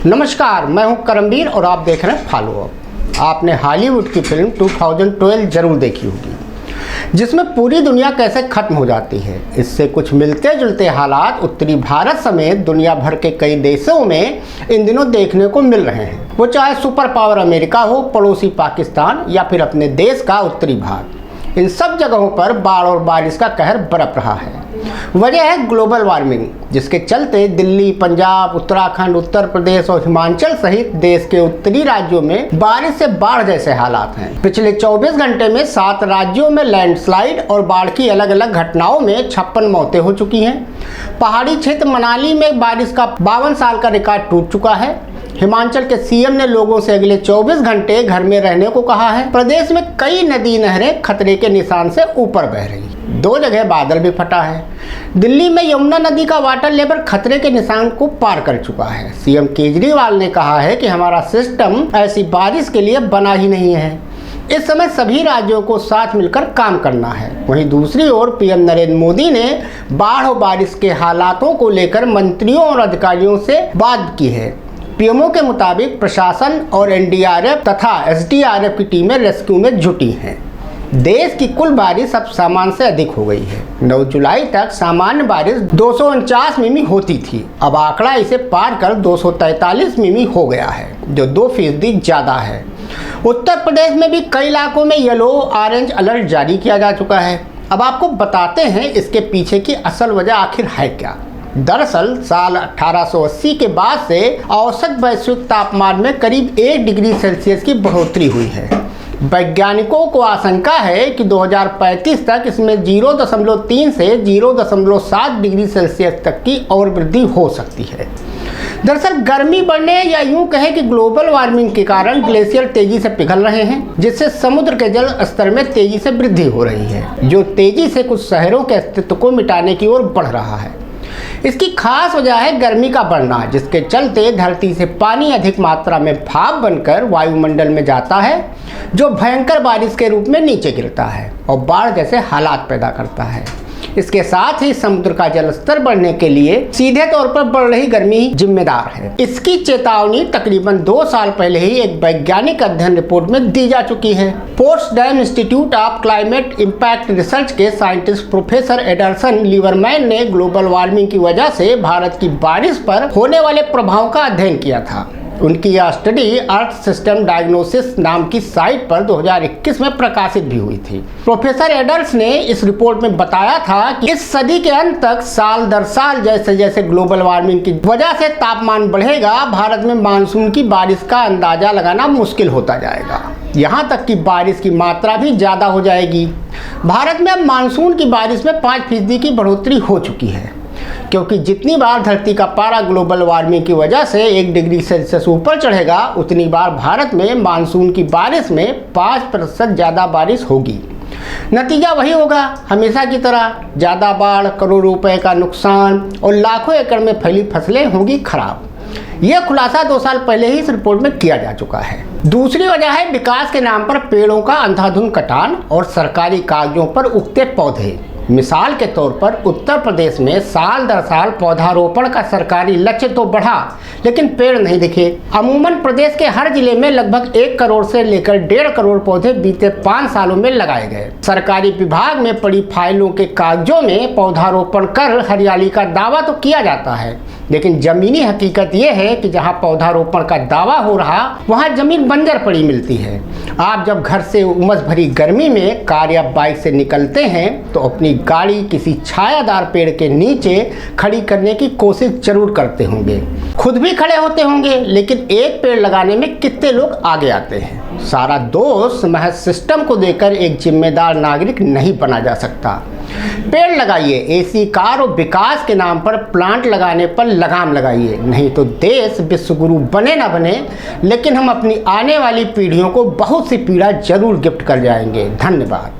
नमस्कार, मैं हूं करमवीर और आप देख रहे हैं फॉलो अप। आपने हॉलीवुड की फिल्म 2012 जरूर देखी होगी, जिसमें पूरी दुनिया कैसे खत्म हो जाती है। इससे कुछ मिलते जुलते हालात उत्तरी भारत समेत दुनिया भर के कई देशों में इन दिनों देखने को मिल रहे हैं। वो चाहे सुपर पावर अमेरिका हो, पड़ोसी पाकिस्तान या फिर अपने देश का उत्तरी भाग, इन सब जगहों पर बाढ़ और बारिश का कहर बरप रहा है। वजह है ग्लोबल वार्मिंग, जिसके चलते दिल्ली, पंजाब, उत्तराखंड, उत्तर प्रदेश और हिमाचल सहित देश के उत्तरी राज्यों में बारिश से बाढ़ जैसे हालात हैं। पिछले 24 घंटे में 7 राज्यों में लैंडस्लाइड और बाढ़ की अलग अलग घटनाओं में 56 मौतें हो चुकी हैं। पहाड़ी क्षेत्र मनाली में बारिश का 52 साल का रिकॉर्ड टूट चुका है। हिमाचल के सीएम ने लोगों से अगले 24 घंटे घर में रहने को कहा है। प्रदेश में कई नदी नहरें खतरे के निशान से ऊपर बह रही, 2 जगह बादल भी फटा है। दिल्ली में यमुना नदी का वाटर लेवल खतरे के निशान को पार कर चुका है। सीएम केजरीवाल ने कहा है कि हमारा सिस्टम ऐसी बारिश के लिए बना ही नहीं है। इस समय सभी राज्यों को साथ मिलकर काम करना है। वहीं दूसरी ओर पीएम नरेंद्र मोदी ने बाढ़ और बारिश के हालातों को लेकर मंत्रियों और अधिकारियों से बात की है। पीएमओ के मुताबिक प्रशासन और एनडीआरएफ तथा एसडीआरएफ की टीमें रेस्क्यू में जुटी हैं। देश की कुल बारिश अब सामान्य से अधिक हो गई है। 9 जुलाई तक सामान्य बारिश 249 मिमी होती थी। अब आंकड़ा इसे पार कर 243 मिमी हो गया है, जो 2% ज़्यादा है। उत्तर प्रदेश में भी कई इलाकों में येलो ऑरेंज अलर्ट जारी किया जा चुका है। अब आपको बताते हैं इसके पीछे की असल वजह आखिर है क्या। दरअसल साल 1880 के बाद से औसत वैश्विक तापमान में करीब 1 डिग्री सेल्सियस की बढ़ोतरी हुई है। वैज्ञानिकों को आशंका है कि 2035 तक इसमें 0.3 से 0.7 डिग्री सेल्सियस तक की और वृद्धि हो सकती है। दरअसल गर्मी बढ़ने या यूं कहें कि ग्लोबल वार्मिंग के कारण ग्लेशियर तेजी से पिघल रहे हैं, जिससे समुद्र के जल स्तर में तेजी से वृद्धि हो रही है, जो तेजी से कुछ शहरों के अस्तित्व को मिटाने की ओर बढ़ रहा है। इसकी खास वजह है गर्मी का बढ़ना, जिसके चलते धरती से पानी अधिक मात्रा में भाप बनकर वायुमंडल में जाता है, जो भयंकर बारिश के रूप में नीचे गिरता है और बाढ़ जैसे हालात पैदा करता है। इसके साथ ही समुद्र का जल स्तर बढ़ने के लिए सीधे तौर पर बढ़ रही गर्मी जिम्मेदार है। इसकी चेतावनी तकरीबन 2 साल पहले ही एक वैज्ञानिक अध्ययन रिपोर्ट में दी जा चुकी है। Potsdam institute of climate impact research के साइंटिस्ट प्रोफेसर एडरसन लीवरमैन ने ग्लोबल वार्मिंग की वजह से भारत की बारिश पर होने वाले प्रभाव का अध्ययन किया था। उनकी यह स्टडी अर्थ सिस्टम डायग्नोसिस नाम की साइट पर 2021 में प्रकाशित भी हुई थी। प्रोफेसर एडर्स ने इस रिपोर्ट में बताया था कि इस सदी के अंत तक साल दर साल जैसे जैसे ग्लोबल वार्मिंग की वजह से तापमान बढ़ेगा, भारत में मानसून की बारिश का अंदाजा लगाना मुश्किल होता जाएगा। यहाँ तक कि बारिश की मात्रा भी ज़्यादा हो जाएगी। भारत में अब मानसून की बारिश में 5% की बढ़ोतरी हो चुकी है, क्योंकि जितनी बार धरती का पारा ग्लोबल वार्मिंग की वजह से 1 डिग्री सेल्सियस ऊपर चढ़ेगा, उतनी बार भारत में मानसून की बारिश में 5% ज़्यादा बारिश होगी। नतीजा वही होगा, हमेशा की तरह ज़्यादा बाढ़, करोड़ों रुपए का नुकसान और लाखों एकड़ में फैली फसलें होंगी खराब। यह खुलासा 2 साल पहले ही इस रिपोर्ट में किया जा चुका है। दूसरी वजह है विकास के नाम पर पेड़ों का अंधाधुंध कटान और सरकारी कागजों पर उगते पौधे। मिसाल के तौर पर उत्तर प्रदेश में साल दर साल पौधारोपण का सरकारी लक्ष्य तो बढ़ा, लेकिन पेड़ नहीं दिखे। अमूमन प्रदेश के हर जिले में लगभग 1 करोड़ से लेकर 1.5 करोड़ पौधे बीते 5 सालों में लगाए गए। सरकारी विभाग में पड़ी फाइलों के कागजों में पौधारोपण कर हरियाली का दावा तो किया जाता है, लेकिन जमीनी हकीकत यह है कि जहां पौधारोपण का दावा हो रहा, वहां जमीन बंजर पड़ी मिलती है। आप जब घर से उमस भरी गर्मी में कार या बाइक से निकलते हैं तो अपनी गाड़ी किसी छायादार पेड़ के नीचे खड़ी करने की कोशिश जरूर करते होंगे। खुद भी खड़े होते होंगे, लेकिन एक पेड़ लगाने में कितने लोग आगे आते हैं। सारा दोष महज सिस्टम को देकर एक जिम्मेदार नागरिक नहीं बना जा सकता। पेड़ लगाइए, एसी कार और विकास के नाम पर प्लांट लगाने पर लगाम लगाइए, नहीं तो देश विश्व गुरु बने ना बने, लेकिन हम अपनी आने वाली पीढ़ियों को बहुत सी पीड़ा जरूर गिफ्ट कर जाएंगे। धन्यवाद।